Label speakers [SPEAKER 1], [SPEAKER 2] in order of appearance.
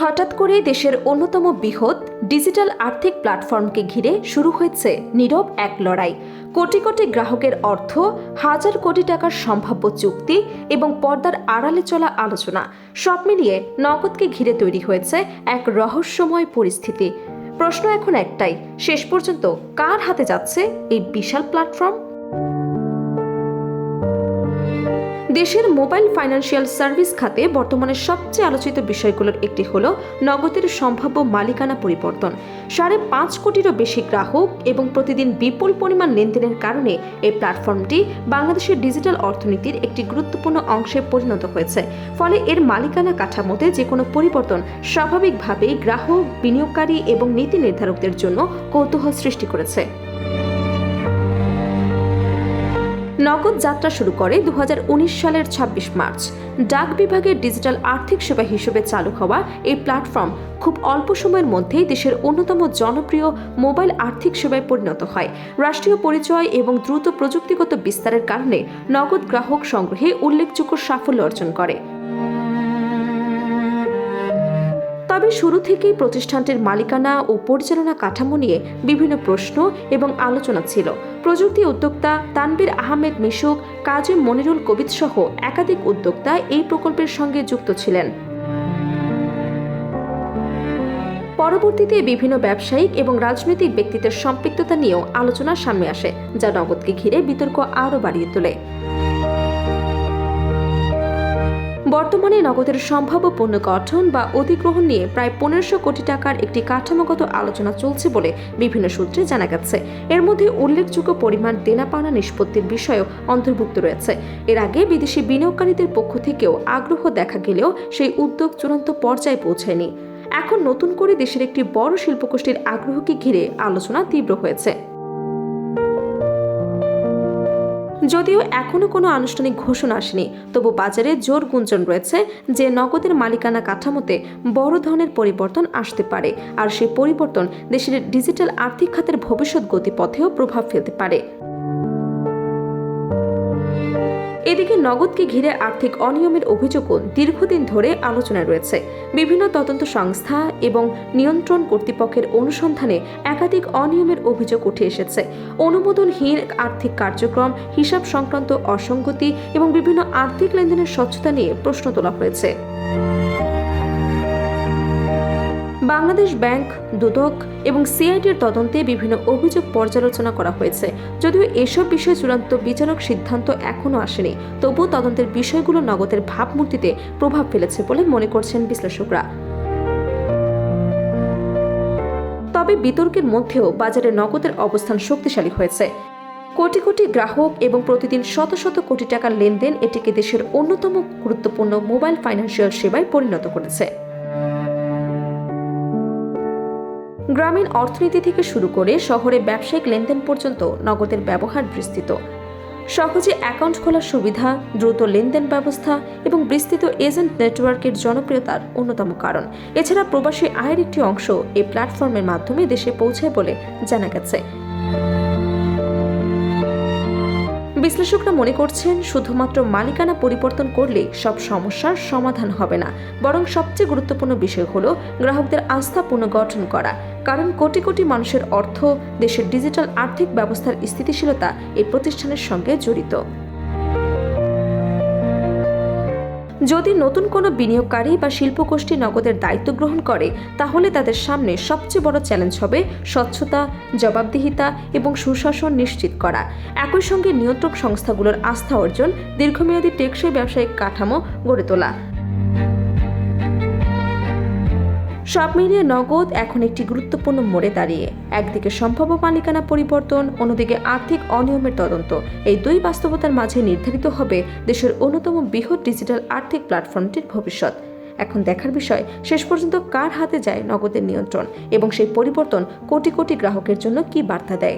[SPEAKER 1] হঠাৎ করে দেশের অন্যতম বৃহৎ ডিজিটাল আর্থিক প্ল্যাটফর্মকে ঘিরে শুরু হয়েছে নীরব এক লড়াই। কোটি কোটি গ্রাহকের অর্থ, হাজার কোটি টাকার সম্ভাব্য চুক্তি এবং পর্দার আড়ালে চলা আলোচনা সব মিলিয়ে নগদকে ঘিরে তৈরি হয়েছে এক রহস্যময় পরিস্থিতি। প্রশ্ন এখন একটাই, শেষ পর্যন্ত কার হাতে যাচ্ছে এই বিশাল প্ল্যাটফর্ম? দেশের মোবাইল ফাইন্যান্সিয়াল সার্ভিস খাতে বর্তমানে সবচেয়ে আলোচিত বিষয়গুলোর একটি হল নগদের সম্ভাব্য মালিকানা পরিবর্তন। 5.5 কোটিরও বেশি গ্রাহক এবং প্রতিদিন বিপুল পরিমাণ লেনদেনের কারণে এই প্ল্যাটফর্মটি বাংলাদেশের ডিজিটাল অর্থনীতির একটি গুরুত্বপূর্ণ অংশে পরিণত হয়েছে। ফলে এর মালিকানা কাঠামোতে যে কোনো পরিবর্তন স্বাভাবিকভাবেই গ্রাহক, বিনিয়োগকারী এবং নীতি নির্ধারকদের জন্য কৌতূহল সৃষ্টি করেছে। নগদ যাত্রা শুরু করে 2019 সালের 26 মার্চ। ডাক বিভাগের ডিজিটাল আর্থিক সেবা হিসেবে চালু হওয়া এই প্ল্যাটফর্ম খুব অল্প সময়ের মধ্যেই দেশের অন্যতম জনপ্রিয় মোবাইল আর্থিক সেবায় পরিণত হয়। রাষ্ট্রীয় পরিচয় এবং দ্রুত প্রযুক্তিগত বিস্তারের কারণে নগদ গ্রাহক সংগ্রহে উল্লেখযোগ্য সাফল্য অর্জন করে। তবে শুরু থেকেই প্রতিষ্ঠানটির মালিকানা ও পরিচালনা কাঠামো নিয়ে বিভিন্ন প্রশ্ন এবং আলোচনা ছিল। প্রযুক্তি উদ্যোক্তা তানভীর আহমেদ মিশুক, কাজী মনিরুল কবির সহ একাধিক উদ্যোক্তা এই প্রকল্পের সঙ্গে যুক্ত ছিলেন। পরবর্তীতে বিভিন্ন ব্যবসায়িক এবং রাজনৈতিক ব্যক্তিত্বের সম্পৃক্ততা নিয়েও আলোচনা সামনে আসে, যা নগদকে ঘিরে বিতর্ক আরও বাড়িয়ে তোলে। বর্তমানে নগদের সম্ভাব্য পণ্য গঠন বা অধিগ্রহণ নিয়ে প্রায় 1500 কোটি টাকার একটি কাঠামোগত আলোচনা চলছে বলে বিভিন্ন সূত্রে জানা গেছে। এর মধ্যে উল্লেখযোগ্য পরিমাণ দেনা পাওনা নিষ্পত্তির বিষয়ও অন্তর্ভুক্ত রয়েছে। এর আগে বিদেশি বিনিয়োগকারীদের পক্ষ থেকেও আগ্রহ দেখা গেলেও সেই উদ্যোগ চূড়ান্ত পর্যায়ে পৌঁছায়নি। এখন নতুন করে দেশের একটি বড় শিল্পগোষ্ঠীর আগ্রহকে ঘিরে আলোচনা তীব্র হয়েছে। যদিও এখনো কোনো আনুষ্ঠানিক ঘোষণা আসেনি, তবু বাজারে জোর গুঞ্জন রয়েছে যে নগদের মালিকানা কাঠামোতে বড় ধরনের পরিবর্তন আসতে পারে, আর সেই পরিবর্তন দেশের ডিজিটাল আর্থিক খাতের ভবিষ্যৎ গতিপথেও প্রভাব ফেলতে পারে। এদিকে নগদকে ঘিরে আর্থিক অনিয়মের অভিযোগও দীর্ঘদিন ধরে আলোচনায় রয়েছে। বিভিন্ন তদন্ত সংস্থা এবং নিয়ন্ত্রণ কর্তৃপক্ষের অনুসন্ধানে একাধিক অনিয়মের অভিযোগ উঠে এসেছে। অনুমোদনহীন আর্থিক কার্যক্রম, হিসাব সংক্রান্ত অসঙ্গতি এবং বিভিন্ন আর্থিক লেনদেনের স্বচ্ছতা নিয়ে প্রশ্ন তোলা হয়েছে। বাংলাদেশ ব্যাংক, দুদক এবং সিআইডির তদন্তে বিভিন্ন অভিযোগ পর্যালোচনা করা হয়েছে। যদিও এসব বিষয়ে চূড়ান্ত বিচারক সিদ্ধান্ত এখনও আসেনি, তবুও তদন্তের বিষয়গুলো নগদের ভাবমূর্তিতে প্রভাব ফেলেছে বলে মনে করছেন বিশ্লেষকরা। তবে বিতর্কের মধ্যেও বাজারে নগদের অবস্থান শক্তিশালী হয়েছে। কোটি কোটি গ্রাহক এবং প্রতিদিন শত শত কোটি টাকার লেনদেন এটিকে দেশের অন্যতম গুরুত্বপূর্ণ মোবাইল ফাইন্যান্সিয়াল সেবায় পরিণত করেছে। গ্রামীণ অর্থনীতি থেকে শুরু করে শহরে ব্যবসায়িক লেনদেন পর্যন্ত নগদের ব্যবহার বিস্তৃত। সহজে অ্যাকাউন্ট খোলার সুবিধা, দ্রুত লেনদেন ব্যবস্থা এবং বিস্তৃত এজেন্ট নেটওয়ার্কের জনপ্রিয়তার অন্যতম কারণ। এছাড়া প্রবাসী আয়ের একটি অংশ এই প্ল্যাটফর্মের মাধ্যমে দেশে পৌঁছায় বলে জানা গেছে। বিশ্লেষকরা মনে করছেন, শুধুমাত্র মালিকানা পরিবর্তন করলে সব সমস্যার সমাধান হবে না, বরং সবচেয়ে গুরুত্বপূর্ণ বিষয় হল গ্রাহকদের আস্থা পুনর্গঠন করা। কারণ কোটি কোটি মানুষের অর্থ, দেশের ডিজিটাল আর্থিক ব্যবস্থার স্থিতিশীলতা এই প্রতিষ্ঠানের সঙ্গে জড়িত। যদি নতুন কোনো বিনিয়োগকারী বা শিল্পগোষ্ঠী নগদের দায়িত্ব গ্রহণ করে, তাহলে তাদের সামনে সবচেয়ে বড় চ্যালেঞ্জ হবে স্বচ্ছতা, জবাবদিহিতা এবং সুশাসন নিশ্চিত করা। একই সঙ্গে নিয়ন্ত্রক সংস্থাগুলোর আস্থা অর্জন, দীর্ঘমেয়াদী টেকসই ব্যবসায়িক কাঠামো গড়ে তোলা। সব মিলিয়ে নগদ এখন একটি গুরুত্বপূর্ণ মোড়ে দাঁড়িয়ে। একদিকে সম্ভাব্য মালিকানা পরিবর্তন, অন্যদিকে আর্থিক অনিয়মের তদন্ত। এই দুই বাস্তবতার মাঝে নির্ধারিত হবে দেশের অন্যতম বৃহৎ ডিজিটাল আর্থিক প্ল্যাটফর্মটির ভবিষ্যৎ। এখন দেখার বিষয়, শেষ পর্যন্ত কার হাতে যায় নগদের নিয়ন্ত্রণ এবং সেই পরিবর্তন কোটি কোটি গ্রাহকের জন্য কী বার্তা দেয়।